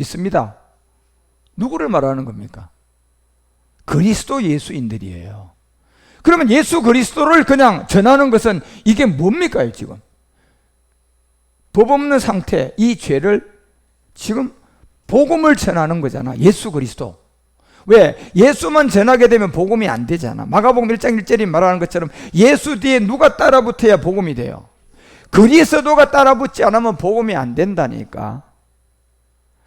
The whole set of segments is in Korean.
있습니다. 누구를 말하는 겁니까? 그리스도 예수인들이에요. 그러면 예수 그리스도를 그냥 전하는 것은 이게 뭡니까 지금? 법 없는 상태, 이 죄를 지금 복음을 전하는 거잖아. 예수 그리스도. 왜? 예수만 전하게 되면 복음이 안 되잖아. 마가복음 1장 1절이 말하는 것처럼 예수 뒤에 누가 따라붙어야 복음이 돼요. 그리스도가 따라붙지 않으면 복음이 안 된다니까.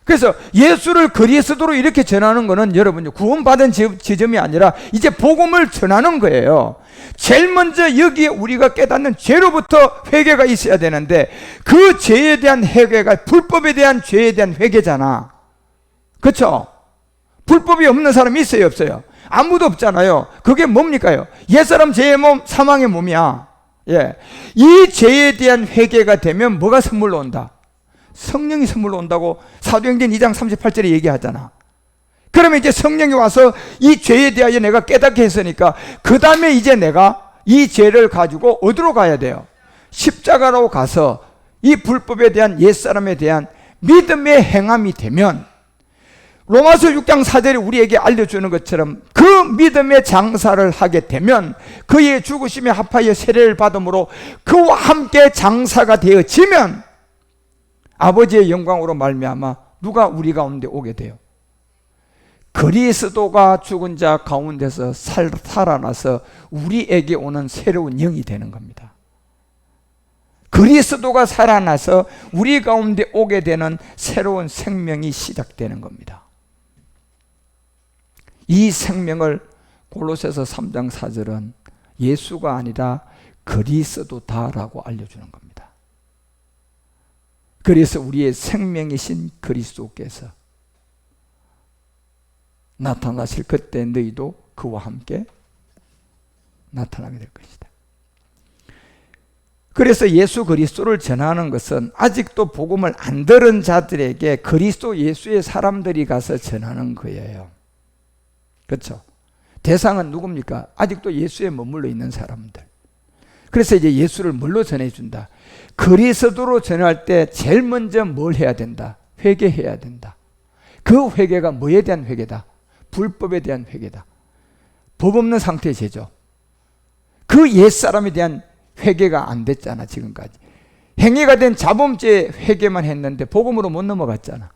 그래서 예수를 그리스도로 이렇게 전하는 것은 여러분 구원받은 지점이 아니라 이제 복음을 전하는 거예요. 제일 먼저 여기에 우리가 깨닫는 죄로부터 회개가 있어야 되는데 그 죄에 대한 회개가 불법에 대한 죄에 대한 회개잖아. 그렇죠? 불법이 없는 사람이 있어요, 없어요? 아무도 없잖아요. 그게 뭡니까요? 옛사람 죄의 몸, 사망의 몸이야. 예. 이 죄에 대한 회개가 되면 뭐가 선물로 온다? 성령이 선물로 온다고 사도행전 2장 38절에 얘기하잖아. 그러면 이제 성령이 와서 이 죄에 대하여 내가 깨닫게 했으니까 그 다음에 이제 내가 이 죄를 가지고 어디로 가야 돼요? 십자가로 가서 이 불법에 대한 옛사람에 대한 믿음의 행함이 되면 로마서 6장 4절이 우리에게 알려주는 것처럼 그 믿음의 장사를 하게 되면 그의 죽으심에 합하여 세례를 받음으로 그와 함께 장사가 되어지면 아버지의 영광으로 말미암아 누가 우리 가운데 오게 돼요? 그리스도가 죽은 자 가운데서 살아나서 우리에게 오는 새로운 영이 되는 겁니다. 그리스도가 살아나서 우리 가운데 오게 되는 새로운 생명이 시작되는 겁니다. 이 생명을 골로새서 3장 4절은 예수가 아니라 그리스도다라고 알려주는 겁니다. 그래서 우리의 생명이신 그리스도께서 나타나실 그때 너희도 그와 함께 나타나게 될 것이다. 그래서 예수 그리스도를 전하는 것은 아직도 복음을 안 들은 자들에게 그리스도 예수의 사람들이 가서 전하는 거예요. 그렇죠? 대상은 누굽니까? 아직도 예수에 머물러 있는 사람들. 그래서 이제 예수를 뭘로 전해준다? 그리스도로 전할 때 제일 먼저 뭘 해야 된다? 회개해야 된다. 그 회개가 뭐에 대한 회개다? 불법에 대한 회개다. 법 없는 상태의 죄죠. 그 옛사람에 대한 회개가 안 됐잖아 지금까지. 행위가 된 자범죄 회개만 했는데 복음으로 못 넘어갔잖아.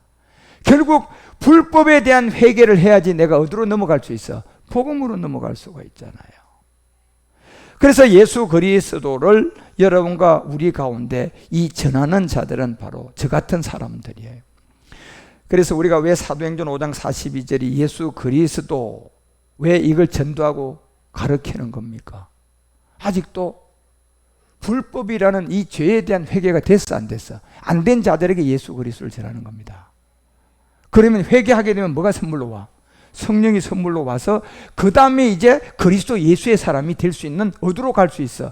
결국 불법에 대한 회개를 해야지 내가 어디로 넘어갈 수 있어? 복음으로 넘어갈 수가 있잖아요. 그래서 예수 그리스도를 여러분과 우리 가운데 이 전하는 자들은 바로 저 같은 사람들이에요. 그래서 우리가 왜 사도행전 5장 42절이 예수 그리스도 왜 이걸 전도하고 가르치는 겁니까? 아직도 불법이라는 이 죄에 대한 회개가 됐어 안 됐어? 안 된 자들에게 예수 그리스도를 전하는 겁니다. 그러면 회개하게 되면 뭐가 선물로 와? 성령이 선물로 와서 그 다음에 이제 그리스도 예수의 사람이 될 수 있는 어디로 갈 수 있어?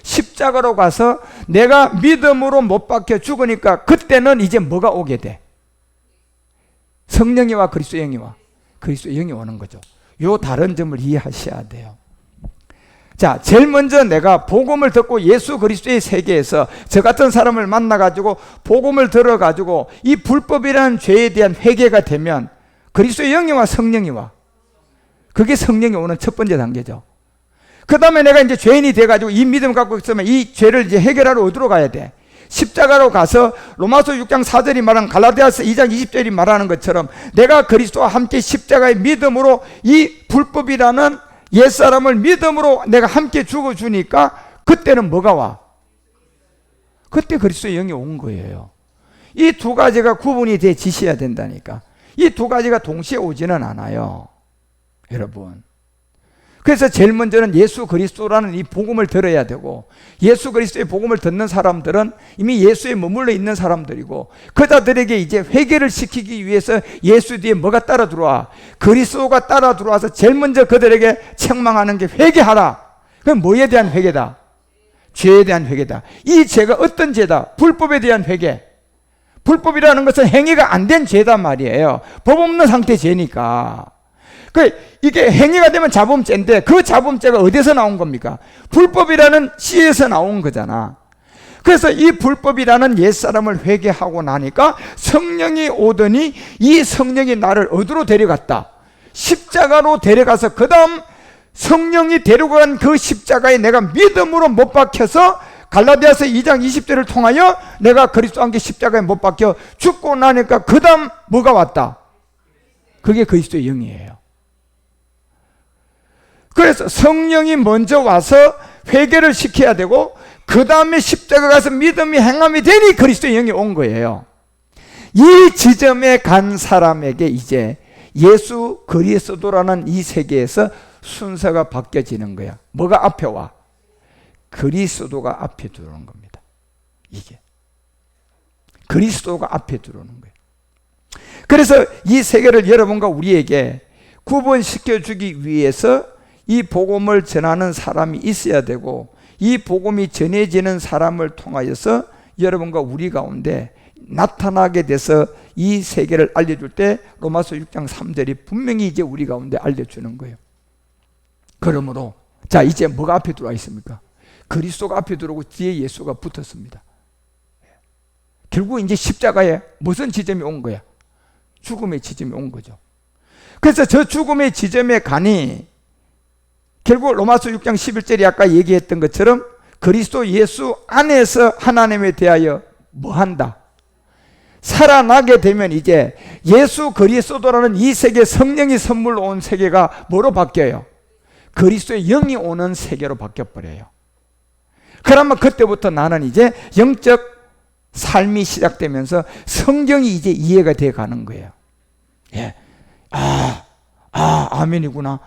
십자가로 가서 내가 믿음으로 못 박혀 죽으니까 그때는 이제 뭐가 오게 돼? 성령이 와 그리스도 영이 와? 그리스도 영이 오는 거죠. 요 다른 점을 이해하셔야 돼요. 자, 제일 먼저 내가 복음을 듣고 예수 그리스도의 세계에서 저 같은 사람을 만나가지고 복음을 들어가지고 이 불법이라는 죄에 대한 회개가 되면 그리스도의 영이 와 성령이 와? 그게 성령이 오는 첫 번째 단계죠. 그 다음에 내가 이제 죄인이 돼가지고 이 믿음 갖고 있으면 이 죄를 이제 해결하러 어디로 가야 돼? 십자가로 가서 로마서 6장 4절이 말하는 갈라디아서 2장 20절이 말하는 것처럼 내가 그리스도와 함께 십자가의 믿음으로 이 불법이라는 옛사람을 믿음으로 내가 함께 죽어주니까 그때는 뭐가 와? 그때 그리스도의 영이 온 거예요. 이 두 가지가 구분이 돼 지셔야 된다니까. 이 두 가지가 동시에 오지는 않아요, 여러분. 그래서 제일 먼저는 예수 그리스도라는 이 복음을 들어야 되고, 예수 그리스도의 복음을 듣는 사람들은 이미 예수에 머물러 있는 사람들이고, 그자들에게 이제 회개를 시키기 위해서 예수 뒤에 뭐가 따라 들어와? 그리스도가 따라 들어와서 제일 먼저 그들에게 책망하는 게 회개하라. 그건 뭐에 대한 회개다? 죄에 대한 회개다. 이 죄가 어떤 죄다? 불법에 대한 회개. 불법이라는 것은 행위가 안 된 죄단 말이에요. 법 없는 상태 죄니까. 이게 행위가 되면 자범죄인데 그 자범죄가 어디서 나온 겁니까? 불법이라는 씨에서 나온 거잖아. 그래서 이 불법이라는 옛사람을 회개하고 나니까 성령이 오더니 이 성령이 나를 어디로 데려갔다? 십자가로 데려가서 그 다음 성령이 데려간 그 십자가에 내가 믿음으로 못 박혀서 갈라디아서 2장 20절을 통하여 내가 그리스도와 함께 십자가에 못 박혀 죽고 나니까 그 다음 뭐가 왔다? 그게 그리스도의 영이에요. 그래서 성령이 먼저 와서 회개를 시켜야 되고 그 다음에 십자가 가서 믿음이 행함이 되니 그리스도의 영이 온 거예요. 이 지점에 간 사람에게 이제 예수 그리스도라는 이 세계에서 순서가 바뀌어지는 거야. 뭐가 앞에 와? 그리스도가 앞에 들어오는 겁니다. 이게 그리스도가 앞에 들어오는 거예요. 그래서 이 세계를 여러분과 우리에게 구분시켜 주기 위해서 이 복음을 전하는 사람이 있어야 되고 이 복음이 전해지는 사람을 통하여서 여러분과 우리 가운데 나타나게 돼서 이 세계를 알려줄 때 로마서 6장 3절이 분명히 이제 우리 가운데 알려주는 거예요. 그러므로 자 이제 뭐가 앞에 들어와 있습니까? 그리스도가 앞에 들어오고 뒤에 예수가 붙었습니다. 결국 이제 십자가에 무슨 지점이 온 거야? 죽음의 지점이 온 거죠. 그래서 저 죽음의 지점에 가니 결국 로마서 6장 11절이 아까 얘기했던 것처럼 그리스도 예수 안에서 하나님에 대하여 뭐 한다? 살아나게 되면 이제 예수 그리스도라는 이 세계 성령이 선물로 온 세계가 뭐로 바뀌어요? 그리스도의 영이 오는 세계로 바뀌어버려요. 그러면 그때부터 나는 이제 영적 삶이 시작되면서 성경이 이제 이해가 돼 가는 거예요. 예. 아멘이구나.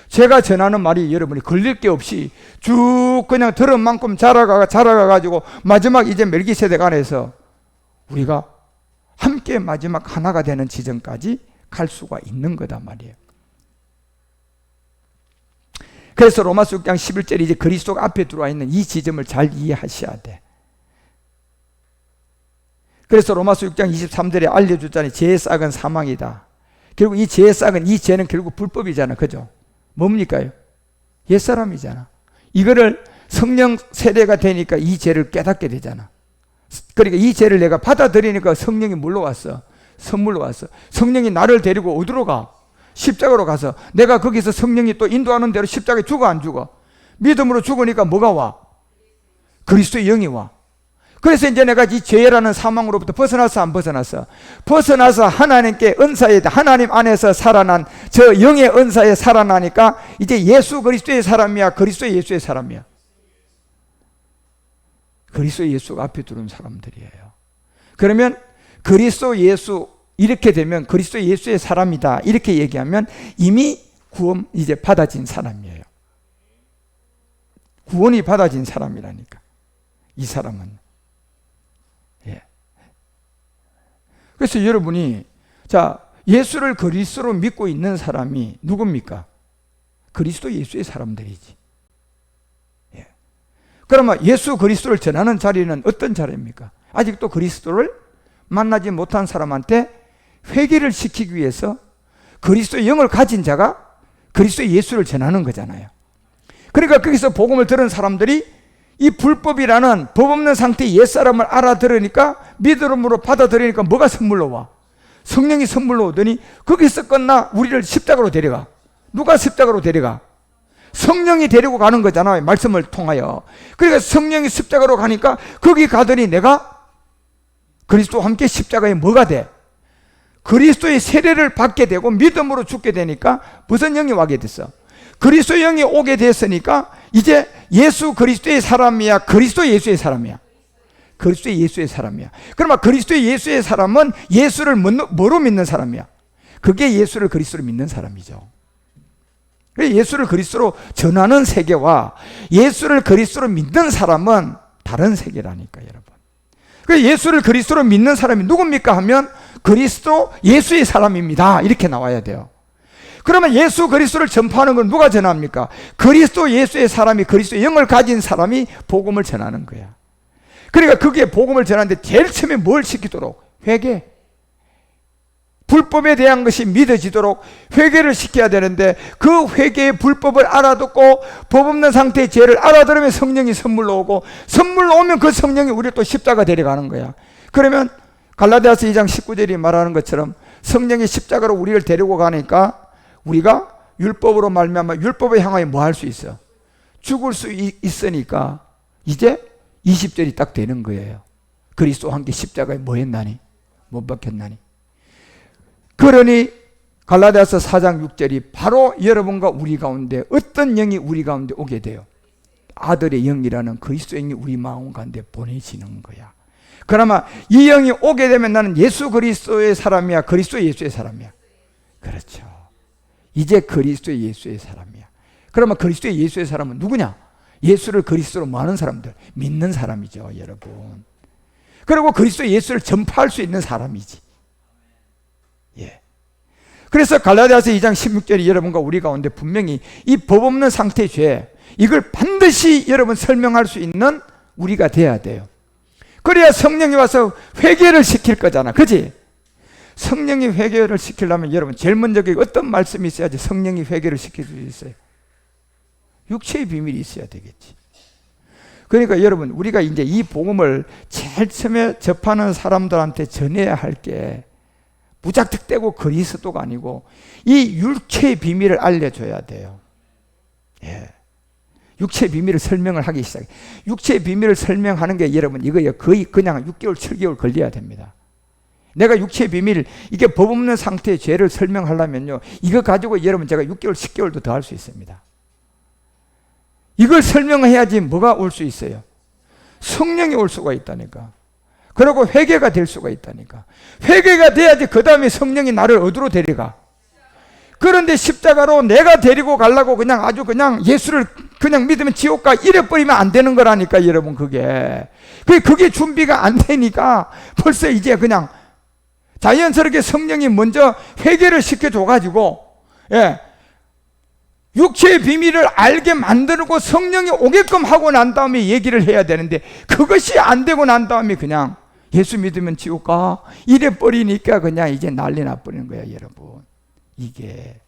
제가 전하는 말이 여러분이 걸릴 게 없이 쭉 그냥 들은 만큼 자라가가지고 마지막 이제 멜기세덱 안에서 우리가 함께 마지막 하나가 되는 지점까지 갈 수가 있는 거다 말이에요. 그래서 로마서 6장 11절에 이제 그리스도가 앞에 들어와 있는 이 지점을 잘 이해하셔야 돼. 그래서 로마서 6장 23절에 알려주잖아요. 죄의 싹은 사망이다. 결국 이 죄의 싹은, 이 죄는 결국 불법이잖아. 그죠? 뭡니까요? 옛사람이잖아. 이거를 성령 세례가 되니까 이 죄를 깨닫게 되잖아. 그러니까 이 죄를 내가 받아들이니까 성령이 뭘로 왔어? 선물로 왔어. 성령이 나를 데리고 어디로 가? 십자가로 가서 내가 거기서 성령이 또 인도하는 대로 십자가에 죽어 안 죽어? 믿음으로 죽으니까 뭐가 와? 그리스도의 영이 와. 그래서 이제 내가 이 죄라는 사망으로부터 벗어났어 안 벗어났어? 벗어나서 하나님께 은사에 하나님 안에서 살아난 저 영의 은사에 살아나니까 이제 예수 그리스도의 사람이야? 그리스도 예수의 사람이야? 그리스도 예수가 앞에 들어온 사람들이에요. 그러면 그리스도 예수 이렇게 되면 그리스도 예수의 사람이다 이렇게 얘기하면 이미 구원 이제 받아진 사람이에요. 구원이 받아진 사람이라니까 이 사람은. 예. 그래서 여러분이 자 예수를 그리스도로 믿고 있는 사람이 누굽니까? 그리스도 예수의 사람들이지. 예. 그러면 예수 그리스도를 전하는 자리는 어떤 자리입니까? 아직도 그리스도를 만나지 못한 사람한테 회개를 시키기 위해서 그리스도의 영을 가진 자가 그리스도의 예수를 전하는 거잖아요. 그러니까 거기서 복음을 들은 사람들이 이 불법이라는 법 없는 상태의 옛사람을 알아들으니까 믿음으로 받아들이니까 뭐가 선물로 와? 성령이 선물로 오더니 거기서 끝나 우리를 십자가로 데려가. 누가 십자가로 데려가? 성령이 데리고 가는 거잖아요. 말씀을 통하여. 그러니까 성령이 십자가로 가니까 거기 가더니 내가 그리스도와 함께 십자가에 뭐가 돼? 그리스도의 세례를 받게 되고 믿음으로 죽게 되니까 무슨 영이 와게 됐어? 그리스도의 영이 오게 됐으니까 이제 예수 그리스도의 사람이야? 그리스도 예수의 사람이야? 그리스도 예수의 사람이야. 그러면 그리스도 예수의 사람은 예수를 뭐로 믿는 사람이야? 그게 예수를 그리스도로 믿는 사람이죠. 예수를 그리스도로 전하는 세계와 예수를 그리스도로 믿는 사람은 다른 세계라니까 여러분. 예수를 그리스도로 믿는 사람이 누굽니까 하면 그리스도 예수의 사람입니다 이렇게 나와야 돼요. 그러면 예수 그리스도를 전파하는 건 누가 전합니까? 그리스도 예수의 사람이 그리스도의 영을 가진 사람이 복음을 전하는 거야. 그러니까 그게 복음을 전하는데 제일 처음에 뭘 시키도록? 회개. 불법에 대한 것이 믿어지도록 회개를 시켜야 되는데 그 회개의 불법을 알아듣고 법 없는 상태의 죄를 알아들으면 성령이 선물로 오고 선물로 오면 그 성령이 우리를 또 십자가 데려가는 거야. 그러면 갈라디아서 2장 19절이 말하는 것처럼 성령이 십자가로 우리를 데리고 가니까 우리가 율법으로 말미암아 율법을 향하여 뭐 할 수 있어? 죽을 수 있으니까 이제 20절이 딱 되는 거예요. 그리스도와 함께 십자가에 뭐 했나니? 못 박혔나니? 그러니 갈라디아서 4장 6절이 바로 여러분과 우리 가운데 어떤 영이 우리 가운데 오게 돼요? 아들의 영이라는 그리스도의 영이 우리 마음 가운데 보내지는 거야. 그나마 이 영이 오게 되면 나는 예수 그리스도의 사람이야? 그리스도 예수의 사람이야? 그렇죠. 이제 그리스도 예수의 사람이야. 그러면 그리스도 예수의 사람은 누구냐? 예수를 그리스도로 뭐하는 사람들? 믿는 사람이죠, 여러분. 그리고 그리스도 예수를 전파할 수 있는 사람이지. 예. 그래서 갈라디아서 2장 16절이 여러분과 우리 가운데 분명히 이 법 없는 상태의 죄, 이걸 반드시 여러분 설명할 수 있는 우리가 돼야 돼요. 그래야 성령이 와서 회개를 시킬 거잖아, 그지? 성령이 회개를 시키려면 여러분 제일 먼저 어떤 말씀이 있어야지 성령이 회개를 시킬 수 있어요? 육체의 비밀이 있어야 되겠지. 그러니까 여러분 우리가 이제 이 복음을 제일 처음에 접하는 사람들한테 전해야 할 게 무작득되고 그리스도가 아니고 이 육체의 비밀을 알려줘야 돼요. 예. 육체의 비밀을 설명을 하기 시작해. 육체의 비밀을 설명하는 게 여러분 이거요 거의 그냥 6개월 7개월 걸려야 됩니다. 내가 육체의 비밀, 이게 법 없는 상태의 죄를 설명하려면요 이거 가지고 여러분 제가 6개월 10개월도 더 할 수 있습니다. 이걸 설명해야지 뭐가 올 수 있어요? 성령이 올 수가 있다니까. 그리고 회개가 될 수가 있다니까. 회개가 돼야지 그 다음에 성령이 나를 어디로 데려가? 그런데 십자가로 내가 데리고 가려고 그냥 아주 그냥 예수를 그냥 믿으면 지옥 가 이래버리면 안 되는 거라니까 여러분. 그게 준비가 안 되니까 벌써 이제 그냥 자연스럽게 성령이 먼저 회개를 시켜줘가지고 예, 육체의 비밀을 알게 만들고 성령이 오게끔 하고 난 다음에 얘기를 해야 되는데 그것이 안 되고 난 다음에 그냥 예수 믿으면 지옥 가 이래버리니까 그냥 이제 난리 나버리는 거야 여러분. 이게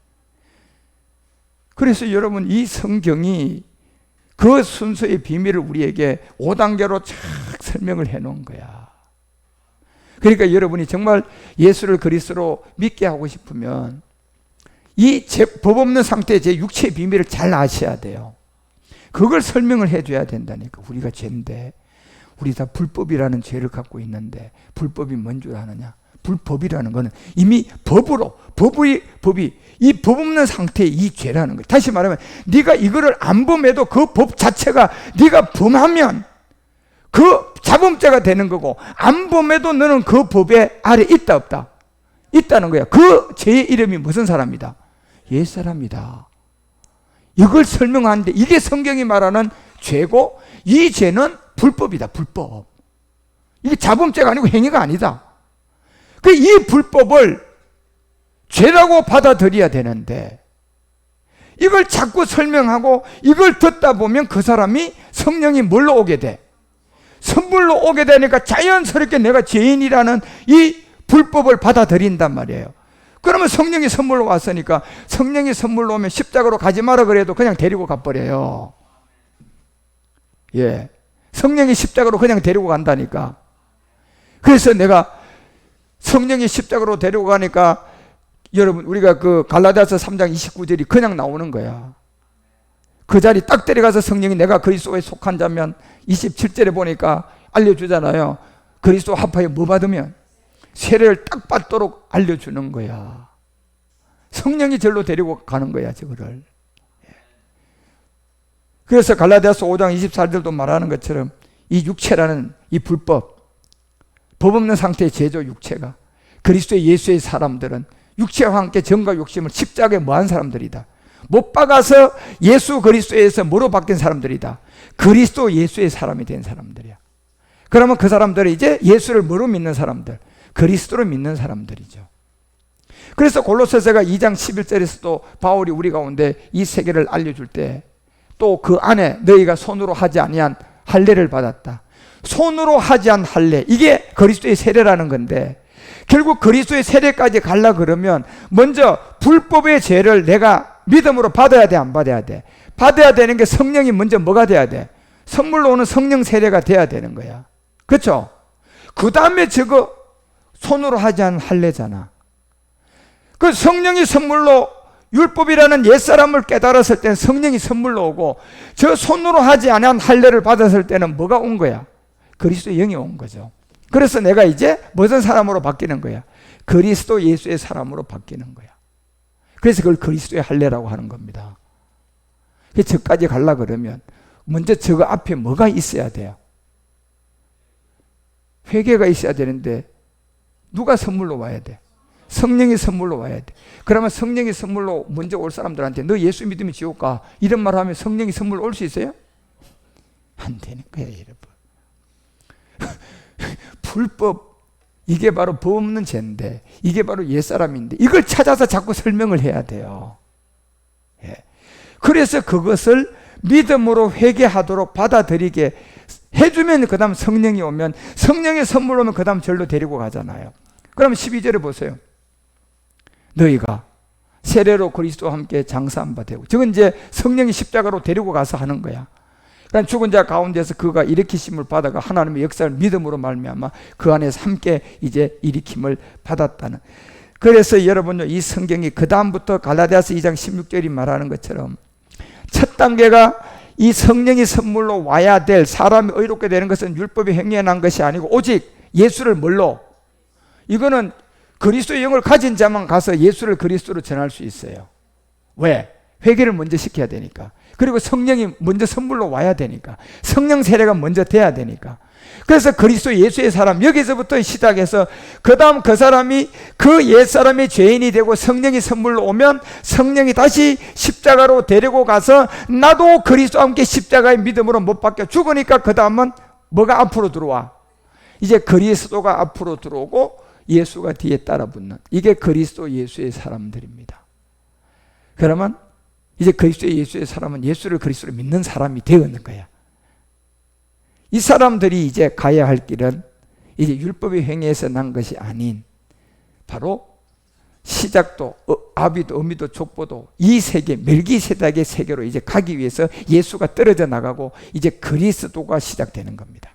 그래서 여러분 이 성경이 그 순서의 비밀을 우리에게 5단계로 쫙 설명을 해 놓은 거야. 그러니까 여러분이 정말 예수를 그리스도로 믿게 하고 싶으면 이 법 없는 상태의 제 육체의 비밀을 잘 아셔야 돼요. 그걸 설명을 해줘야 된다니까. 우리가 죄인데 우리 다 불법이라는 죄를 갖고 있는데 불법이 뭔 줄 아느냐? 불법이라는 것은 이미 법이 이 법 없는 상태의 이 죄라는 거예요. 다시 말하면 네가 이거를 안 범해도 그 법 자체가 네가 범하면 그 자범죄가 되는 거고 안 범해도 너는 그 법의 아래 있다 없다? 있다는 거야. 그 죄의 이름이 무슨 사람이다? 옛사람이다. 이걸 설명하는데 이게 성경이 말하는 죄고 이 죄는 불법이다. 불법. 이게 자범죄가 아니고 행위가 아니다. 이 불법을 죄라고 받아들여야 되는데 이걸 자꾸 설명하고 이걸 듣다 보면 그 사람이 성령이 뭘로 오게 돼? 선물로 오게 되니까 자연스럽게 내가 죄인이라는 이 불법을 받아들인단 말이에요. 그러면 성령이 선물로 왔으니까 성령이 선물로 오면 십자가로 가지 마라 그래도 그냥 데리고 가버려요. 예, 성령이 십자가로 그냥 데리고 간다니까. 그래서 내가 성령이 십자가로 데리고 가니까 여러분 우리가 그 갈라디아서 3장 29절이 그냥 나오는 거야. 그 자리 딱 데려가서 성령이 내가 그리스도에 속한 자면 27절에 보니까 알려주잖아요. 그리스도 합하여 뭐 받으면? 세례를 딱 받도록 알려주는 거야. 성령이 절로 데리고 가는 거야 저거를. 그래서 갈라디아서 5장 24절도 말하는 것처럼 이 육체라는 이 불법, 법 없는 상태의 제조 육체가 그리스도의 예수의 사람들은 육체와 함께 정과 욕심을 십자가에 뭐한 사람들이다. 못 박아서 예수 그리스도에서 뭐로 바뀐 사람들이다. 그리스도 예수의 사람이 된 사람들이야. 그러면 그 사람들이 이제 예수를 뭐로 믿는 사람들? 그리스도로 믿는 사람들이죠. 그래서 골로새서가 2장 11절에서도 바울이 우리 가운데 이 세계를 알려줄 때 또 그 안에 너희가 손으로 하지 아니한 할례를 받았다. 손으로 하지 않은 할례, 이게 그리스도의 세례라는 건데 결국 그리스도의 세례까지 가려 그러면 먼저 불법의 죄를 내가 믿음으로 받아야 돼, 안 받아야 돼? 받아야 되는 게 성령이 먼저 뭐가 돼야 돼? 선물로 오는 성령 세례가 돼야 되는 거야. 그렇죠? 그 다음에 저거 손으로 하지 않은 할례잖아. 그 성령이 선물로, 율법이라는 옛사람을 깨달았을 때는 성령이 선물로 오고, 저 손으로 하지 않은 할례를 받았을 때는 뭐가 온 거야? 그리스도의 영이 온 거죠. 그래서 내가 이제 무슨 사람으로 바뀌는 거야? 그리스도 예수의 사람으로 바뀌는 거야. 그래서 그걸 그리스도의 할례라고 하는 겁니다. 저까지 가려 그러면 먼저 저거 앞에 뭐가 있어야 돼요? 회개가 있어야 되는데 누가 선물로 와야 돼? 성령이 선물로 와야 돼. 그러면 성령이 선물로 먼저 올 사람들한테 너 예수 믿으면 지옥 가, 이런 말 하면 성령이 선물로 올 수 있어요? 안 되는 거예요, 여러분. 불법, 이게 바로 법 없는 죄인데, 이게 바로 옛사람인데, 이걸 찾아서 자꾸 설명을 해야 돼요. 예. 그래서 그것을 믿음으로 회개하도록 받아들이게 해주면 그 다음 성령이 오면, 성령의 선물 오면 그 다음 절로 데리고 가잖아요. 그럼 12절에 보세요. 너희가 세례로 그리스도와 함께 장사한 바 되고, 저건 이제 성령이 십자가로 데리고 가서 하는 거야. 그러니까 죽은 자 가운데서 그가 일으키심을 받아가 하나님의 역사를 믿음으로 말미암아 그 안에서 함께 이제 일으킴을 받았다는. 그래서 여러분요, 이 성경이 그 다음부터 갈라디아서 2장 16절이 말하는 것처럼 첫 단계가 이 성령이 선물로 와야 될, 사람이 의롭게 되는 것은 율법이 행위에 난 것이 아니고 오직 예수를 뭘로? 이거는 그리스도의 영을 가진 자만 가서 예수를 그리스도로 전할 수 있어요. 왜? 회개를 먼저 시켜야 되니까. 그리고 성령이 먼저 선물로 와야 되니까. 성령 세례가 먼저 돼야 되니까. 그래서 그리스도 예수의 사람, 여기서부터 시작해서 그 다음 그 사람이 그 옛사람의 죄인이 되고 성령이 선물로 오면 성령이 다시 십자가로 데리고 가서 나도 그리스도와 함께 십자가의 믿음으로 못 박혀 죽으니까 그 다음은 뭐가 앞으로 들어와? 이제 그리스도가 앞으로 들어오고 예수가 뒤에 따라 붙는, 이게 그리스도 예수의 사람들입니다. 그러면 이제 그리스도 예수의 사람은 예수를 그리스도로 믿는 사람이 되었는 거야. 이 사람들이 이제 가야 할 길은 이제 율법의 행위에서 난 것이 아닌 바로 시작도 아비도 어미도 족보도 이 세계, 멜기세덱의 세계로 이제 가기 위해서 예수가 떨어져 나가고 이제 그리스도가 시작되는 겁니다.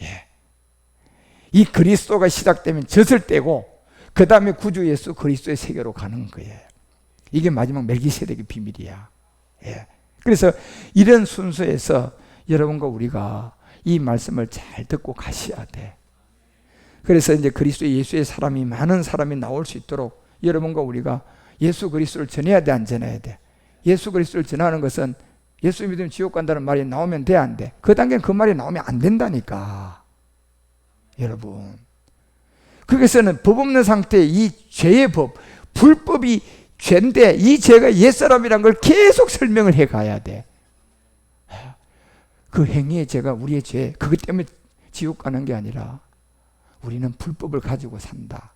예. 이 그리스도가 시작되면 젖을 떼고 그 다음에 구주 예수 그리스도의 세계로 가는 거예요. 이게 마지막 멜기세덱의 비밀이야. 예. 그래서 이런 순서에서 여러분과 우리가 이 말씀을 잘 듣고 가셔야 돼. 그래서 이제 그리스도 예수의 사람이, 많은 사람이 나올 수 있도록 여러분과 우리가 예수 그리스도를 전해야 돼, 안 전해야 돼? 예수 그리스도를 전하는 것은 예수 믿으면 지옥 간다는 말이 나오면 돼, 안 돼? 그 단계는 그 말이 나오면 안 된다니까, 여러분. 그래서는 법 없는 상태의 이 죄의 법, 불법이 죄인데 이 죄가 옛사람이란 걸 계속 설명을 해 가야 돼. 그 행위의 죄가 우리의 죄, 그것 때문에 지옥 가는 게 아니라 우리는 불법을 가지고 산다.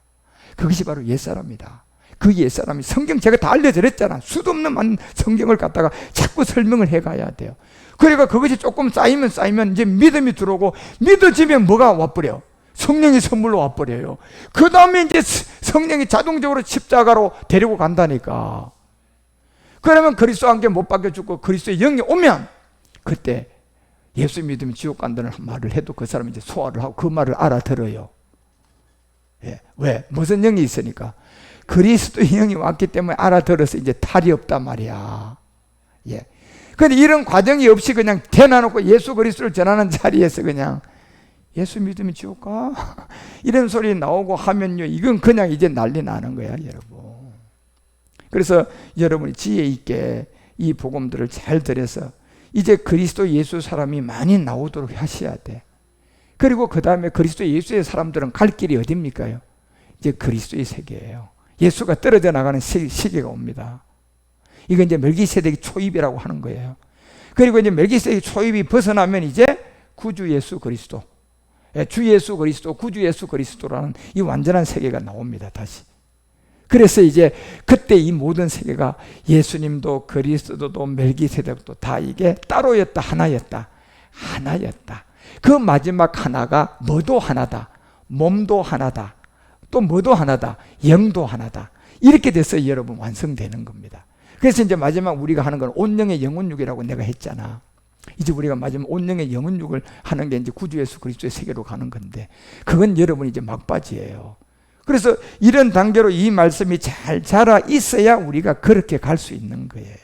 그것이 바로 옛사람이다. 그 옛사람이, 성경 제가 다 알려드렸잖아. 수도 없는 많은 성경을 갖다가 자꾸 설명을 해 가야 돼요. 그러니까 그것이 조금 쌓이면 이제 믿음이 들어오고, 믿어지면 뭐가 와버려? 성령이 선물로 와버려요. 그 다음에 이제 성령이 자동적으로 십자가로 데리고 간다니까. 그러면 그리스도와 함께 못 박혀 죽고 그리스도의 영이 오면 그때 예수 믿으면 지옥 간다는 말을 해도 그 사람이 이제 소화를 하고 그 말을 알아들어요. 예. 왜? 무슨 영이 있으니까? 그리스도의 영이 왔기 때문에 알아들어서 이제 탈이 없단 말이야. 예. 근데 이런 과정이 없이 그냥 대놔놓고 예수 그리스도를 전하는 자리에서 그냥 예수 믿으면 지옥 가? 이런 소리 나오고 하면요, 이건 그냥 이제 난리 나는 거야, 여러분. 그래서 여러분이 지혜 있게 이 복음들을 잘 들여서 이제 그리스도 예수 사람이 많이 나오도록 하셔야 돼. 그리고 그 다음에 그리스도 예수의 사람들은 갈 길이 어딥니까요? 이제 그리스도의 세계예요. 예수가 떨어져 나가는 시기가 옵니다. 이건 이제 멜기세덱이 초입이라고 하는 거예요. 그리고 이제 멜기세덱이 초입이 벗어나면 이제 구주 예수 그리스도, 주 예수 그리스도, 구주 예수 그리스도라는 이 완전한 세계가 나옵니다, 다시. 그래서 이제 그때 이 모든 세계가 예수님도 그리스도도 멜기세덱도 다 이게 따로였다, 하나였다. 하나였다. 그 마지막 하나가 뭐도 하나다. 몸도 하나다. 또 뭐도 하나다, 영도 하나다. 이렇게 돼서 여러분 완성되는 겁니다. 그래서 이제 마지막 우리가 하는 건 온영의 영혼육이라고 내가 했잖아. 이제 우리가 마지막 온영의 영혼육을 하는 게 이제 구주 예수 그리스도의 세계로 가는 건데, 그건 여러분 이제 막바지예요. 그래서 이런 단계로 이 말씀이 잘 자라 있어야 우리가 그렇게 갈 수 있는 거예요.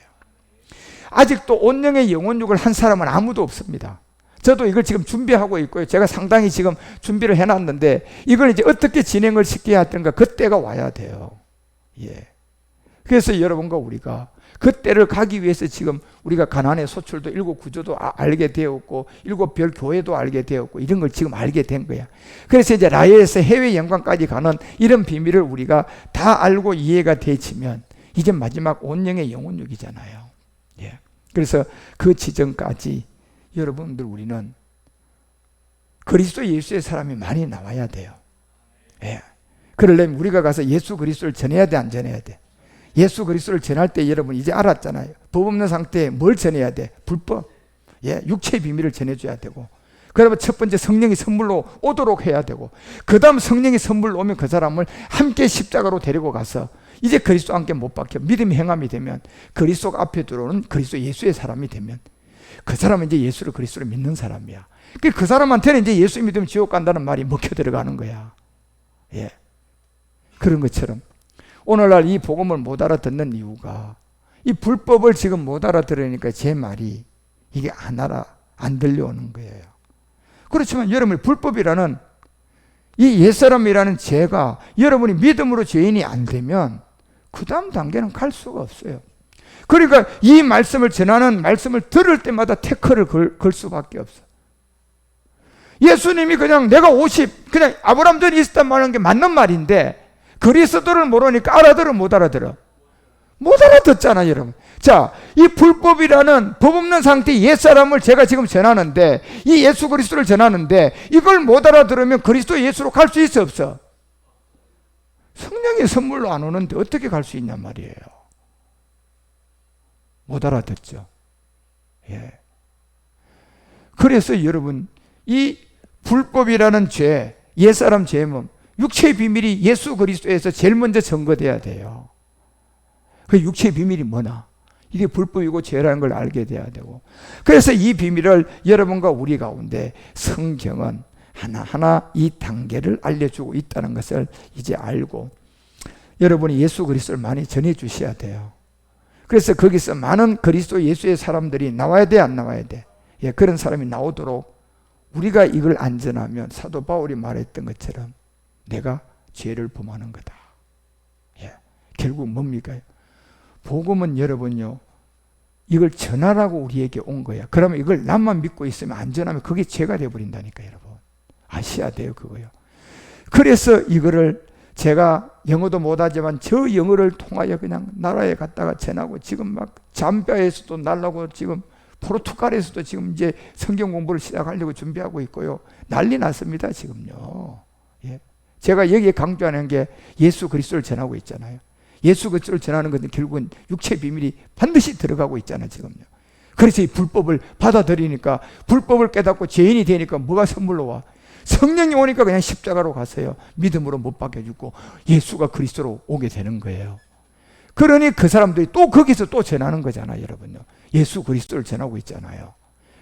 아직도 온영의 영혼육을 한 사람은 아무도 없습니다. 저도 이걸 지금 준비하고 있고요. 제가 상당히 지금 준비를 해놨는데, 이걸 이제 어떻게 진행을 시켜야 할까, 그때가 와야 돼요. 예. 그래서 여러분과 우리가 그때를 가기 위해서 지금 우리가 가나안의 소출도 7 구조도 알게 되었고 7 별 교회도 알게 되었고 이런 걸 지금 알게 된 거야. 그래서 이제 라헬에서 해외 영광까지 가는 이런 비밀을 우리가 다 알고 이해가 되지면 이제 마지막 온영의 영혼육이잖아요. 예. 그래서 그 지점까지 여러분들 우리는 그리스도 예수의 사람이 많이 나와야 돼요. 예. 그러려면 우리가 가서 예수 그리스도를 전해야 돼, 안 전해야 돼? 예수 그리스도를 전할 때 여러분 이제 알았잖아요. 법 없는 상태에 뭘 전해야 돼? 불법. 예, 육체의 비밀을 전해줘야 되고, 그러면 첫 번째 성령이 선물로 오도록 해야 되고, 그 다음 성령이 선물로 오면 그 사람을 함께 십자가로 데리고 가서 이제 그리스도와 함께 못 박혀 믿음의 행함이 되면, 그리스도 앞에 들어오는 그리스도 예수의 사람이 되면 그 사람은 이제 예수를 그리스도를 믿는 사람이야. 그 사람한테는 이제 예수 믿으면 지옥 간다는 말이 먹혀 들어가는 거야. 예. 그런 것처럼 오늘날 이 복음을 못 알아듣는 이유가, 이 불법을 지금 못 알아들으니까 제 말이 이게 안 들려오는 거예요. 그렇지만 여러분, 불법이라는 이 옛사람이라는 죄가 여러분이 믿음으로 죄인이 안 되면 그 다음 단계는 갈 수가 없어요. 그러니까 이 말씀을 전하는 말씀을 들을 때마다 태클을 걸 수밖에 없어. 예수님이 그냥 내가 50, 그냥 아브라함 전에 있었단 말하는 게 맞는 말인데, 그리스도를 모르니까 알아들어, 못 알아들어? 못 알아듣잖아, 여러분. 자, 이 불법이라는 법 없는 상태의 옛사람을 제가 지금 전하는데, 이 예수 그리스도를 전하는데, 이걸 못 알아들으면 그리스도 예수로 갈 수 있어, 없어? 성령의 선물로 안 오는데 어떻게 갈 수 있냔 말이에요. 못 알아듣죠. 예. 그래서 여러분, 이 불법이라는 죄, 옛사람 죄는 육체의 비밀이 예수 그리스도에서 제일 먼저 증거돼야 돼요. 그 육체의 비밀이 뭐나? 이게 불법이고 죄라는 걸 알게 돼야 되고, 그래서 이 비밀을 여러분과 우리 가운데 성경은 하나하나 이 단계를 알려주고 있다는 것을 이제 알고, 여러분이 예수 그리스도를 많이 전해 주셔야 돼요. 그래서 거기서 많은 그리스도 예수의 사람들이 나와야 돼, 안 나와야 돼? 예, 그런 사람이 나오도록 우리가 이걸 안전하면 사도 바울이 말했던 것처럼 내가 죄를 범하는 거다. 예. 결국 뭡니까? 복음은 여러분요, 이걸 전하라고 우리에게 온 거야. 그러면 이걸 남만 믿고 있으면 안전하면 그게 죄가 되어버린다니까, 여러분. 아셔야 돼요, 그거요. 그래서 이거를 제가 영어도 못하지만 저 영어를 통하여 그냥 나라에 갔다가 전하고, 지금 막 잠비아에서도 날라고, 지금 포르투갈에서도 지금 이제 성경 공부를 시작하려고 준비하고 있고요. 난리 났습니다, 지금요. 예. 제가 여기에 강조하는 게 예수 그리스도를 전하고 있잖아요. 예수 그리스도를 전하는 것은 결국은 육체의 비밀이 반드시 들어가고 있잖아요, 지금요. 그래서 이 불법을 받아들이니까, 불법을 깨닫고 죄인이 되니까 뭐가 선물로 와? 성령이 오니까 그냥 십자가로 가서요, 믿음으로 못 박혀 죽고 예수가 그리스도로 오게 되는 거예요. 그러니 그 사람들이 또 거기서 또 전하는 거잖아요, 여러분요. 예수 그리스도를 전하고 있잖아요.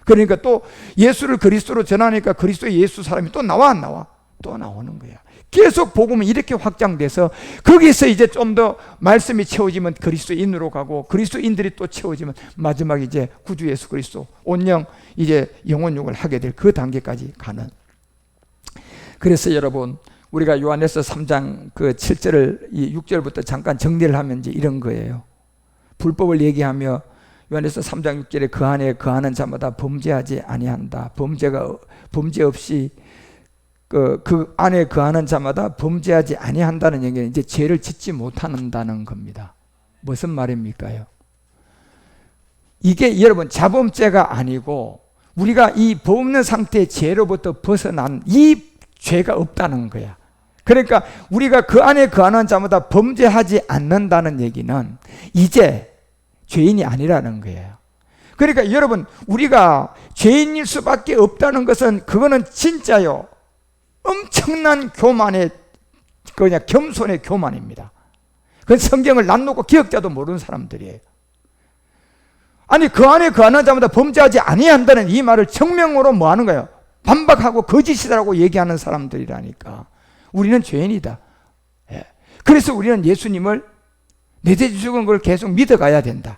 그러니까 또 예수를 그리스도로 전하니까 그리스도의 예수 사람이 또 나와, 안 나와? 또 나오는 거야. 계속 복음은 이렇게 확장돼서 거기서 이제 좀 더 말씀이 채워지면 그리스도인으로 가고, 그리스도인들이 또 채워지면 마지막 이제 구주 예수 그리스도 온영 이제 영혼육을 하게 될 그 단계까지 가는. 그래서 여러분, 우리가 요한에서 3장 그 7절을 이 6절부터 잠깐 정리를 하면 이제 이런 거예요. 불법을 얘기하며 요한에서 3장 6절에 그 안에 거하는 자마다 범죄하지 아니한다. 범죄 없이 그 안에 거하는 자마다 범죄하지 아니한다는 얘기는 이제 죄를 짓지 못한다는 겁니다. 무슨 말입니까요? 이게 여러분 자범죄가 아니고, 우리가 이 법 없는 상태의 죄로부터 벗어난 이 죄가 없다는 거야. 그러니까 우리가 그 안에 거하는 자마다 범죄하지 않는다는 얘기는 이제 죄인이 아니라는 거예요. 그러니까 여러분, 우리가 죄인일 수밖에 없다는 것은 그거는 진짜요, 엄청난 교만의 그냥 겸손의 교만입니다. 그건 성경을 낯놓고 기억자도 모르는 사람들이에요. 아니 그 안에 거하는 자마다 범죄하지 아니한다는 이 말을 정명으로 뭐 하는 거예요? 반박하고 거짓이라고 얘기하는 사람들이라니까. 우리는 죄인이다. 예. 그래서 우리는 예수님을 내재 죽은 걸 계속 믿어가야 된다.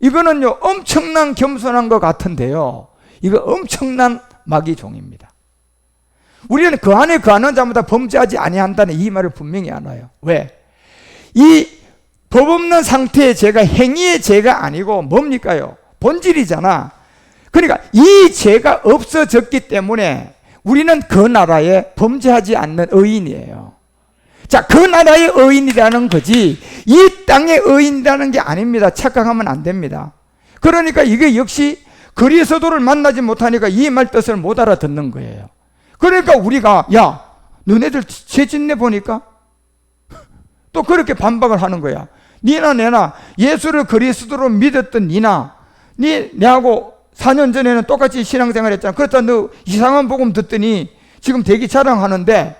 이거는요 엄청난 겸손한 것 같은데요, 이거 엄청난 마귀종입니다. 우리는 그 안에 거하는 자마다 범죄하지 아니한다는 이 말을 분명히 알아요. 왜? 이 법 없는 상태의 죄가 행위의 죄가 아니고 뭡니까요? 본질이잖아. 그러니까 이 죄가 없어졌기 때문에 우리는 그 나라에 범죄하지 않는 의인이에요. 자, 그 나라의 의인이라는 거지 이 땅의 의인이라는 게 아닙니다. 착각하면 안 됩니다. 그러니까 이게 역시 그리스도를 만나지 못하니까 이 말 뜻을 못 알아듣는 거예요. 그러니까 우리가 야 너네들 죄 짓네 보니까 또 그렇게 반박을 하는 거야. 니나 내나 예수를 그리스도로 믿었던 니나 내하고 4년 전에는 똑같이 신앙생활 했잖아. 그렇다 너 이상한 복음 듣더니 지금 대기 자랑하는데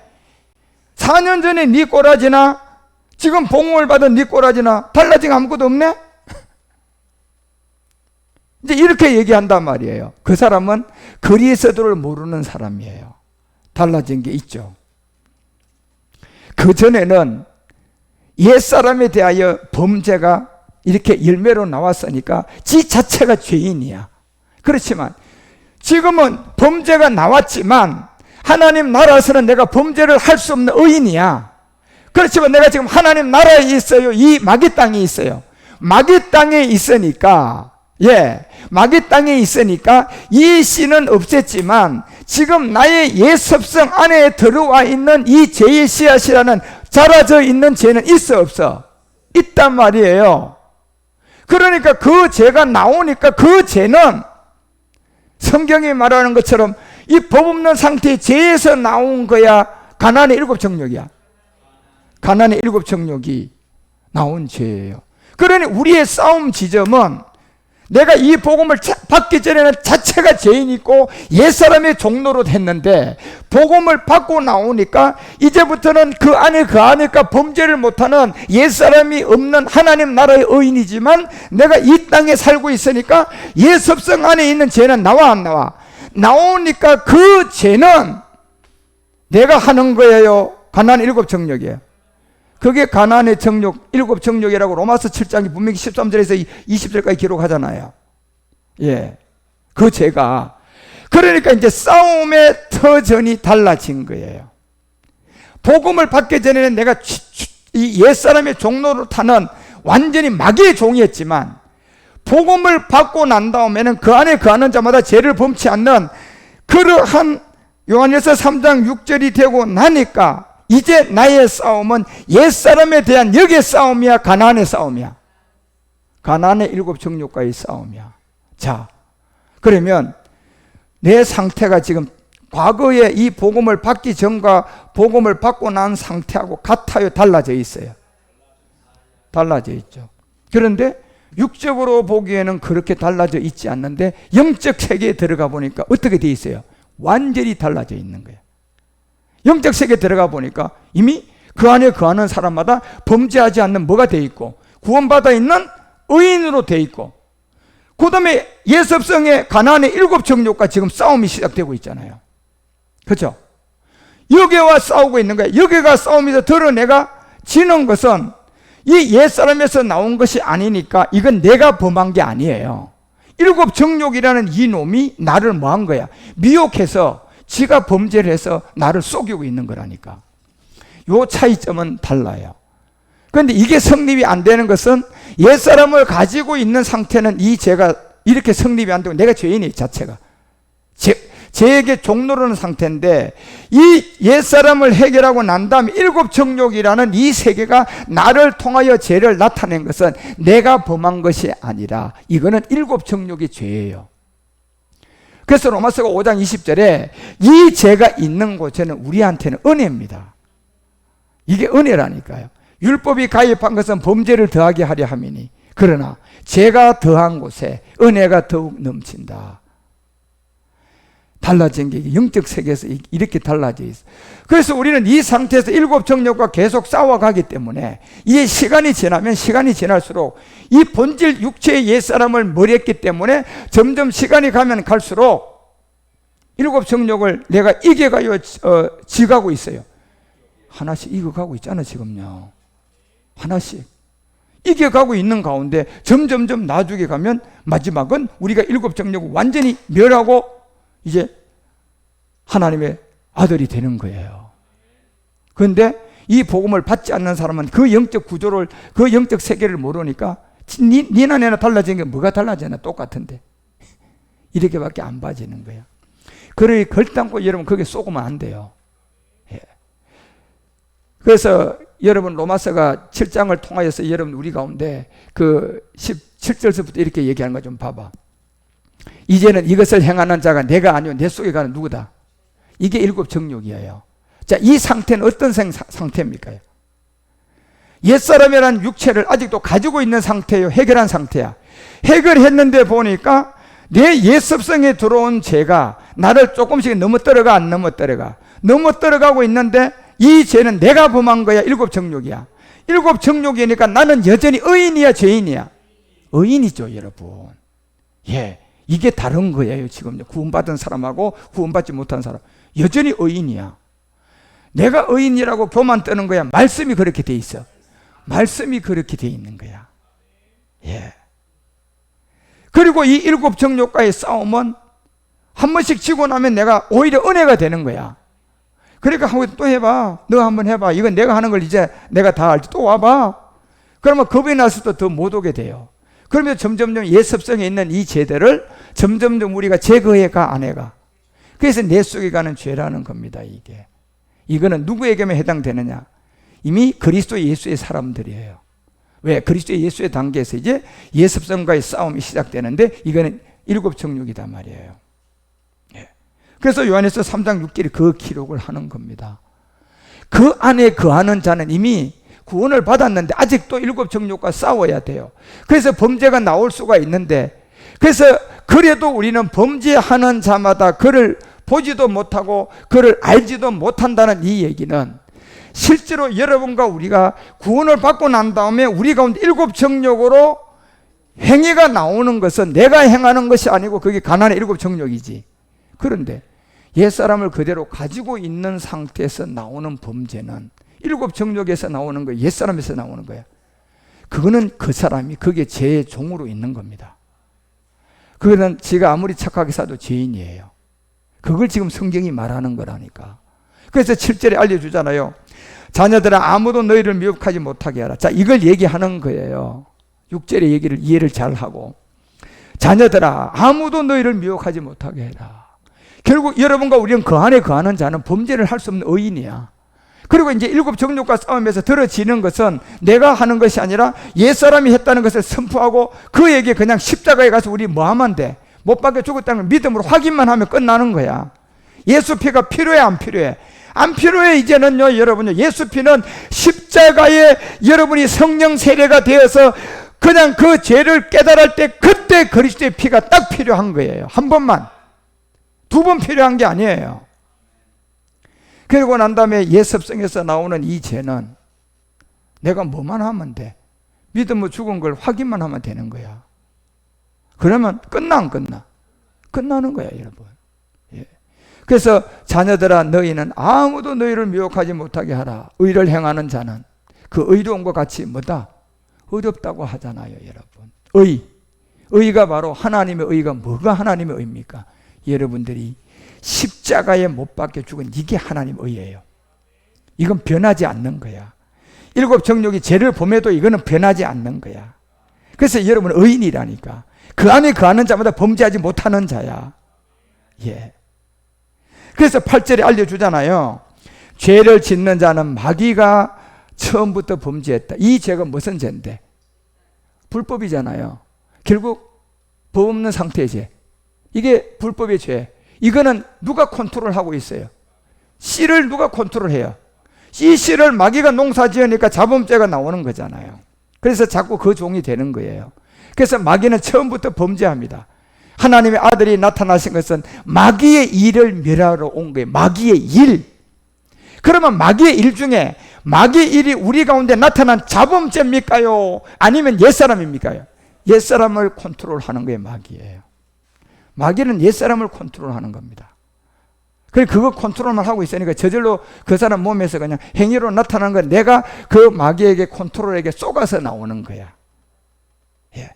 4년 전에 네 꼬라지나 지금 복음을 받은 네 꼬라지나 달라진 거 아무것도 없네? 이제 이렇게 얘기한단 말이에요. 그 사람은 그리스도를 모르는 사람이에요. 달라진 게 있죠. 그 전에는 옛사람에 대하여 범죄가 이렇게 열매로 나왔으니까 지 자체가 죄인이야. 그렇지만 지금은 범죄가 나왔지만 하나님 나라에서는 내가 범죄를 할 수 없는 의인이야. 그렇지만 내가 지금 하나님 나라에 있어요. 이 마귀 땅에 있어요. 마귀 땅에 있으니까 마귀 땅에 있으니까 이 씨는 없앴지만 지금 나의 옛습성 안에 들어와 있는 이 죄의 씨앗이라는 자라져 있는 죄는 있어 없어? 있단 말이에요. 그러니까 그 죄가 나오니까 그 죄는 성경이 말하는 것처럼 이 법 없는 상태의 죄에서 나온 거야. 가나안의 7 정욕이야. 가나안의 7 정욕이 나온 죄예요. 그러니 우리의 싸움 지점은 내가 이 복음을 받기 전에는 자체가 죄인이고 옛사람의 종로로 했는데 복음을 받고 나오니까 이제부터는 그 안에 거하니까 범죄를 못하는 옛사람이 없는 하나님 나라의 의인이지만 내가 이 땅에 살고 있으니까 옛습성 안에 있는 죄는 나와 안 나와? 나오니까 그 죄는 내가 하는 거예요. 가나안 7 정욕이에요. 그게 가나안의 정욕, 7 정욕이라고 로마서 7장이 분명히 13절에서 20절까지 기록하잖아요. 그 죄가. 그러니까 이제 싸움의 터전이 달라진 거예요. 복음을 받기 전에는 내가 이 옛사람의 종로를 타는 완전히 마귀의 종이었지만 복음을 받고 난 다음에는 그 안에 거하는 자마다 죄를 범치 않는 그러한 요한일서 3장 6절이 되고 나니까 이제 나의 싸움은 옛사람에 대한 역의 싸움이야, 가나안의 싸움이야? 가나안의 7 정욕과의 싸움이야. 자, 그러면 내 상태가 지금 과거에 이 복음을 받기 전과 복음을 받고 난 상태하고 같아요, 달라져 있어요? 달라져 있죠. 그런데 육적으로 보기에는 그렇게 달라져 있지 않는데 영적 세계에 들어가 보니까 어떻게 돼 있어요? 완전히 달라져 있는 거예요. 영적 세계에 들어가 보니까 이미 그 안에 거하는 사람마다 범죄하지 않는 뭐가 돼 있고 구원받아 있는 의인으로 돼 있고 그 다음에 예습성의 가나안의 7 정욕과 지금 싸움이 시작되고 있잖아요. 그렇죠? 여기와 싸우고 있는 거예요. 여기가 싸움에서 드러내가 지는 것은 이 옛사람에서 나온 것이 아니니까 이건 내가 범한 게 아니에요. 7 정욕이라는 이 놈이 나를 뭐 한 거야? 미혹해서 지가 범죄를 해서 나를 속이고 있는 거라니까. 요 차이점은 달라요. 그런데 이게 성립이 안 되는 것은 옛사람을 가지고 있는 상태는 이 죄가 이렇게 성립이 안 되고 내가 죄인이 자체가 죄에게 종로라는 상태인데 이 옛사람을 해결하고 난 다음에 7 정욕이라는 이 세계가 나를 통하여 죄를 나타낸 것은 내가 범한 것이 아니라 이거는 7 정욕의 죄예요. 그래서 로마서 5장 20절에 이 죄가 있는 곳에는 우리한테는 은혜입니다. 이게 은혜라니까요. 율법이 가입한 것은 범죄를 더하게 하려 함이니 그러나 죄가 더한 곳에 은혜가 더욱 넘친다. 달라진 게 영적 세계에서 이렇게 달라져 있어요. 그래서 우리는 이 상태에서 일곱 정욕과 계속 싸워가기 때문에 이 시간이 지나면 시간이 지날수록 이 본질 육체의 옛사람을 머리했기 때문에 점점 시간이 가면 갈수록 일곱 정욕을 내가 이겨가요 지가고 있어요. 하나씩 이겨가고 있잖아 지금요. 하나씩 이겨가고 있는 가운데 점점점 나중에 가면 마지막은 우리가 일곱 정욕을 완전히 멸하고 이제 하나님의 아들이 되는 거예요. 그런데 이 복음을 받지 않는 사람은 그 영적 구조를, 그 영적 세계를 모르니까 니나 내나 달라진 게 뭐가 달라지나 똑같은데 이렇게밖에 안 봐지는 거예요. 그러니 결단코 여러분 거기에 쏘으면 안 돼요. 예. 그래서 여러분 로마서가 7장을 통하여서 여러분 우리 가운데 그 17절서부터 이렇게 얘기하는 거 좀 봐봐. 이제는 이것을 행하는 자가 내가 아니요 내 속에 가는 누구다? 이게 일곱 정욕이에요. 자, 이 상태는 어떤 상태입니까? 옛사람이라는 육체를 아직도 가지고 있는 상태예요. 해결한 상태야. 해결했는데 보니까 내 옛습성에 들어온 죄가 나를 조금씩 넘어 떨어가 안 넘어 떨어가? 넘어 떨어가고 있는데 이 죄는 내가 범한 거야. 일곱 정욕이야. 일곱 정욕이니까 나는 여전히 의인이야 죄인이야? 의인이죠 여러분. 예. 이게 다른 거예요 지금. 구원받은 사람하고 구원받지 못한 사람 여전히 의인이야. 내가 의인이라고 교만 뜨는 거야? 말씀이 그렇게 돼 있어. 말씀이 그렇게 돼 있는 거야. 예. 그리고 이 일곱 정욕과의 싸움은 한 번씩 지고 나면 내가 오히려 은혜가 되는 거야. 그러니까 또 해봐. 너 한번 해봐. 이건 내가 하는 걸 이제 내가 다 알지. 또 와봐. 그러면 겁이 나서 더 못 오게 돼요. 그러면 점점점 옛습성에 있는 이 죄들을 점점점 우리가 제거해가 안 해가. 그래서 내 속에 가는 죄라는 겁니다. 이게. 이거는 누구에게만 해당되느냐? 이미 그리스도 예수의 사람들이에요. 왜? 그리스도 예수의 단계에서 이제 옛습성과의 싸움이 시작되는데 이거는 일곱 정욕이단 말이에요. 예. 그래서 요한에서 3장 6절에 그 기록을 하는 겁니다. 그 안에 거하는 자는 이미 구원을 받았는데 아직도 일곱 정욕과 싸워야 돼요. 그래서 범죄가 나올 수가 있는데, 그래서 그래도 우리는 범죄하는 자마다 그를 보지도 못하고 그를 알지도 못한다는 이 얘기는 실제로 여러분과 우리가 구원을 받고 난 다음에 우리 가운데 일곱 정욕으로 행위가 나오는 것은 내가 행하는 것이 아니고 그게 가난의 일곱 정욕이지. 그런데 옛사람을 그대로 가지고 있는 상태에서 나오는 범죄는 일곱 정욕에서 나오는 거예요. 옛사람에서 나오는 거예요. 그거는 그 사람이 그게 죄의 종으로 있는 겁니다. 그거는 지가 아무리 착하게 사도 죄인이에요. 그걸 지금 성경이 말하는 거라니까. 그래서 7절에 알려주잖아요. 자녀들아 아무도 너희를 미혹하지 못하게 하라. 자, 이걸 얘기하는 거예요. 6절의 얘기를 이해를 잘 하고, 자녀들아 아무도 너희를 미혹하지 못하게 해라. 결국 여러분과 우리는 그 안에 거하는 자는 범죄를 할 수 없는 의인이야. 그리고 이제 일곱 정욕과 싸움에서 들어지는 것은 내가 하는 것이 아니라 옛사람이 했다는 것을 선포하고 그에게 그냥 십자가에 가서 우리 뭐 하면 돼? 못 박혀 죽었다는 걸 믿음으로 확인만 하면 끝나는 거야. 예수 피가 필요해 안 필요해? 안 필요해. 이제는요 여러분요, 예수 피는 십자가에 여러분이 성령 세례가 되어서 그냥 그 죄를 깨달을 때 그때 그리스도의 피가 딱 필요한 거예요. 한 번만, 두 번 필요한 게 아니에요. 그리고 난 다음에 옛습성에서 나오는 이 죄는 내가 뭐만 하면 돼? 믿음으로 죽은 걸 확인만 하면 되는 거야. 그러면 끝나 안 끝나? 끝나는 거야 여러분. 예. 그래서 자녀들아 너희는 아무도 너희를 미혹하지 못하게 하라. 의를 행하는 자는 그 의로움과 같이 뭐다? 어렵다고 하잖아요 여러분. 의가 바로 하나님의 의가 뭐가 하나님의 의입니까? 여러분들이 십자가에 못 박혀 죽은 이게 하나님 의예요. 이건 변하지 않는 거야. 일곱 정욕이 죄를 범해도 이거는 변하지 않는 거야. 그래서 여러분은 의인이라니까. 그 안에 거하는 자마다 범죄하지 못하는 자야. 예. 그래서 8절에 알려주잖아요. 죄를 짓는 자는 마귀가 처음부터 범죄했다. 이 죄가 무슨 죄인데? 불법이잖아요. 결국 법 없는 상태의 죄. 이게 불법의 죄. 이거는 누가 컨트롤하고 있어요? 씨를 누가 컨트롤해요? 이 씨를 마귀가 농사지으니까 자범죄가 나오는 거잖아요. 그래서 자꾸 그 종이 되는 거예요. 그래서 마귀는 처음부터 범죄합니다. 하나님의 아들이 나타나신 것은 마귀의 일을 멸하러 온 거예요. 마귀의 일. 그러면 마귀의 일 중에 마귀의 일이 우리 가운데 나타난 자범죄입니까요? 아니면 옛사람입니까요? 옛사람을 컨트롤하는 거예요. 마귀예요. 마귀는 옛사람을 컨트롤하는 겁니다. 그래서 그거 컨트롤만 하고 있으니까 저절로 그 사람 몸에서 그냥 행위로 나타나는 건 내가 그 마귀에게 컨트롤에게 쏘가서 나오는 거야. 예.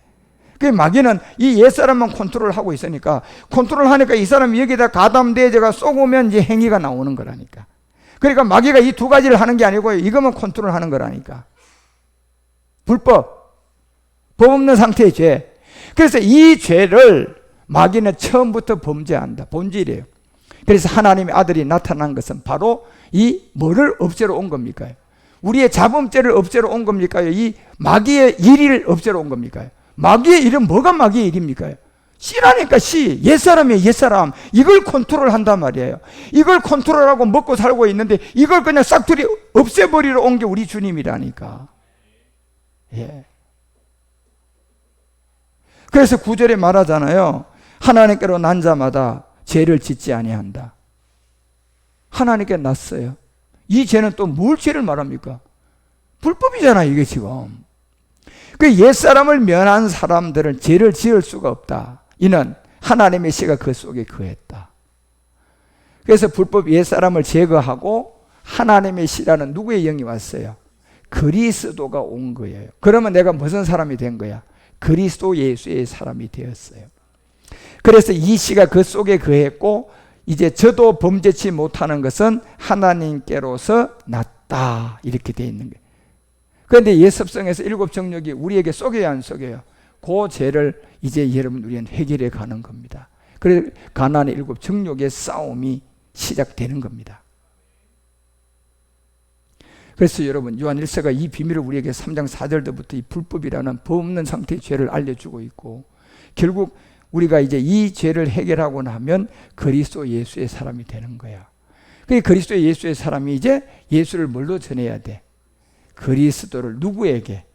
그 마귀는 이 옛사람만 컨트롤하고 있으니까 컨트롤하니까 이 사람이 여기다 가담대제가 쏘고면 이제 행위가 나오는 거라니까. 그러니까 마귀가 이 두 가지를 하는 게 아니고 이것만 컨트롤하는 거라니까. 불법, 법 없는 상태의 죄. 그래서 이 죄를 마귀는 처음부터 범죄한다. 본질이에요. 그래서 하나님의 아들이 나타난 것은 바로 이 뭐를 없애러 온 겁니까? 우리의 자범죄를 없애러 온 겁니까? 이 마귀의 일을 없애러 온 겁니까? 마귀의 일은 뭐가 마귀의 일입니까? 씨라니까 씨. 옛사람이에요. 옛사람. 이걸 컨트롤한단 말이에요. 이걸 컨트롤하고 먹고 살고 있는데 이걸 그냥 싹둘이 없애버리러 온 게 우리 주님이라니까. 예. 그래서 9절에 말하잖아요. 하나님께로 난 자마다 죄를 짓지 아니한다. 하나님께 났어요. 이 죄는 또 뭘 죄를 말합니까? 불법이잖아 이게 지금. 그 옛사람을 면한 사람들은 죄를 지을 수가 없다. 이는 하나님의 씨가 그 속에 거했다. 그래서 불법 옛사람을 제거하고 하나님의 씨라는 누구의 영이 왔어요? 그리스도가 온 거예요. 그러면 내가 무슨 사람이 된 거야? 그리스도 예수의 사람이 되었어요. 그래서 이 씨가 그 속에 거했고 이제 저도 범죄치 못하는 것은 하나님께로서 났다. 이렇게 되어 있는 거예요. 그런데 예습성에서 일곱 정욕이 우리에게 속여야 안 속여요? 그 죄를 이제 여러분 우리는 해결해 가는 겁니다. 그래서 가나안의 일곱 정욕의 싸움이 시작되는 겁니다. 그래서 여러분 요한 1서가 이 비밀을 우리에게 3장 4절부터 이 불법이라는 법 없는 상태의 죄를 알려주고 있고 결국 우리가 이제 이 죄를 해결하고 나면 그리스도 예수의 사람이 되는 거야. 그 그리스도 예수의 사람이 이제 예수를 뭘로 전해야 돼? 그리스도를 누구에게?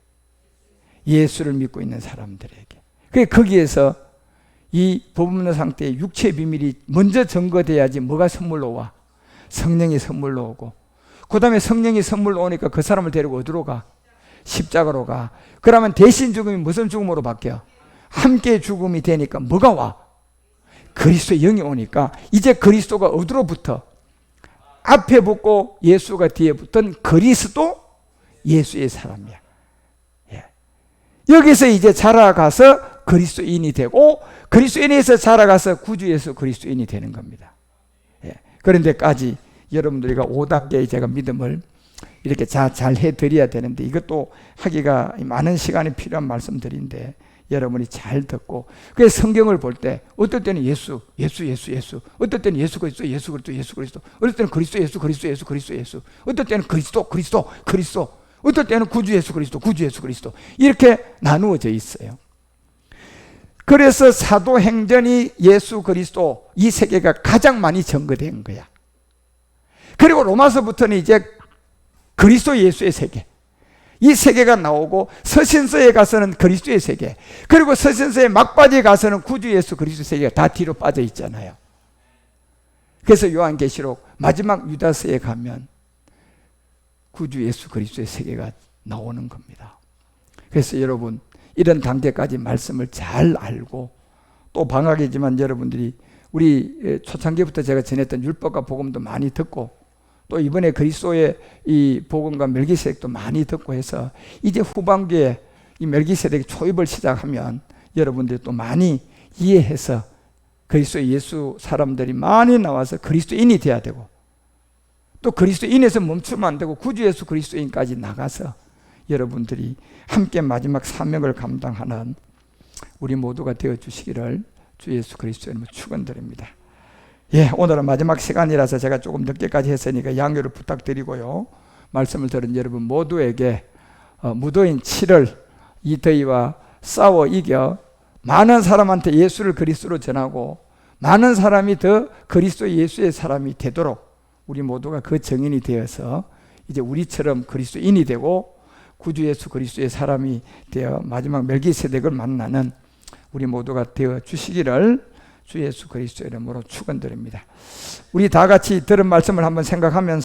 예수를 믿고 있는 사람들에게. 그 거기에서 이 법 없는 상태의 육체의 비밀이 먼저 증거돼야지 뭐가 선물로 와? 성령이 선물로 오고 그 다음에 성령이 선물로 오니까 그 사람을 데리고 어디로 가? 십자가로 가. 그러면 대신 죽음이 무슨 죽음으로 바뀌어? 함께 죽음이 되니까 뭐가 와? 그리스도의 영이 오니까 이제 그리스도가 어디로 붙어? 앞에 붙고 예수가 뒤에 붙던 그리스도 예수의 사람이야. 예. 여기서 이제 자라가서 그리스도인이 되고 그리스도인에서 자라가서 구주 예수 그리스도인이 되는 겁니다. 예. 그런데까지 여러분들이가 5단계의 제가 믿음을 이렇게 잘 해드려야 되는데 이것도 하기가 많은 시간이 필요한 말씀들인데 여러분이 잘 듣고 그래서 성경을 볼 때 어떨 때는 예수 어떨 때는 예수 그리스도 어떨 때는 그리스도 예수 어떨 때는 그리스도 어떨 때는 구주 예수 그리스도 이렇게 나누어져 있어요. 그래서 사도행전이 예수 그리스도 이 세계가 가장 많이 전거된 거야. 그리고 로마서부터는 이제 그리스도 예수의 세계 이 세계가 나오고 서신서에 가서는 그리스도의 세계 그리고 서신서의 막바지에 가서는 구주 예수 그리스도의 세계가 다 뒤로 빠져 있잖아요. 그래서 요한계시록 마지막 유다서에 가면 구주 예수 그리스도의 세계가 나오는 겁니다. 그래서 여러분 이런 단계까지 말씀을 잘 알고 또 방학이지만 여러분들이 우리 초창기부터 제가 전했던 율법과 복음도 많이 듣고 또 이번에 그리스도의 이 복음과 멜기세덱도 많이 듣고 해서 이제 후반기에 이 멜기세덱 초입을 시작하면 여러분들이 또 많이 이해해서 그리스도 예수 사람들이 많이 나와서 그리스도인이 돼야 되고 또 그리스도인에서 멈추면 안 되고 구주 예수 그리스도인까지 나가서 여러분들이 함께 마지막 사명을 감당하는 우리 모두가 되어 주시기를 주 예수 그리스도의 이름으로 축원드립니다. 예, 오늘은 마지막 시간이라서 제가 조금 늦게까지 했으니까 양해를 부탁드리고요. 말씀을 들은 여러분 모두에게 무더인 7월 이 더위와 싸워 이겨 많은 사람한테 예수를 그리스도로 전하고 많은 사람이 더 그리스도 예수의 사람이 되도록 우리 모두가 그 증인이 되어서 이제 우리처럼 그리스도인이 되고 구주 예수 그리스도의 사람이 되어 마지막 멜기세덱을 만나는 우리 모두가 되어 주시기를 주 예수 그리스도 이름으로 축원드립니다. 우리 다 같이 들은 말씀을 한번 생각하면서